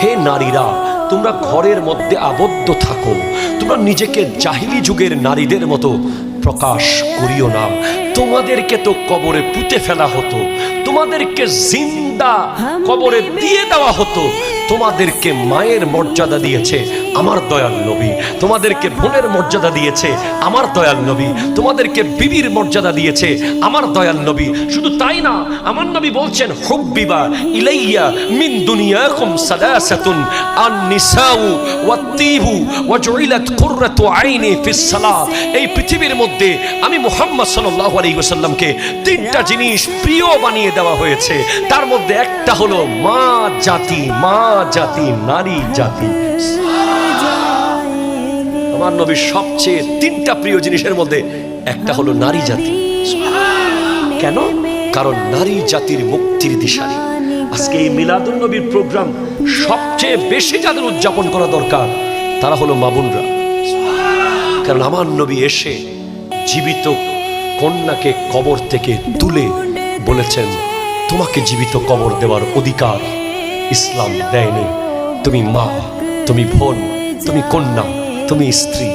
হে নারীরা, তোমরা ঘরের মধ্যে আবদ্ধ থাকো, তোমরা নিজেকে জাহিলি যুগের নারীদের মতো প্রকাশ করিও না। তোমাদেরকে তো কবরে পুঁতে ফেলা হতো, তোমাদেরকে জিন্দা কবরে দিয়ে দেওয়া হতো। তোমাদেরকে মায়ের মর্যাদা দিয়েছে আমার দয়াল নবী, তোমাদেরকে বোনের মর্যাদা দিয়েছে আমার দয়াল নবী, তোমাদেরকে বিবির মর্যাদা দিয়েছে আমার দয়াল নবী। শুধু তাই না, আমার নবী বলছেন হুব্বিবা ইলাইয়া মিন দুনিয়াকুম সালাসাতুন আন-নিসাউ ওয়াত-তিবু ওয়া জুইলাত কুররাতু আইনি ফিস সালাত। এই পৃথিবীর মধ্যে আমি মুহাম্মদ সাল্লাল্লাহু আলাইহি ওয়াসাল্লামকে তিনটা জিনিস প্রিয় বানিয়ে দেওয়া হয়েছে। তার মধ্যে একটা হলো মা জাতি, মা জাতি, নারী জাতি। আমার নবীর সবচেয়ে তিনটা প্রিয় জিনিসের মধ্যে একটা হলো নারী জাতি। কেন? কারণ নারী জাতির মুক্তির দিশারি। আজকে এই মিলাদুন নবীর প্রোগ্রাম সবচেয়ে বেশি যাদের উদযাপন করা দরকার তারা হলো মা বোনরা। কারণ আমার নবী এসে জীবিত কন্যাকে কবর থেকে তুলে বলেছেন, তোমাকে জীবিত কবর দেওয়ার অধিকার ইসলাম দেয়নি। তুমি মা, তুমি বোন, তুমি কন্যা, তুমি স্ত্রী।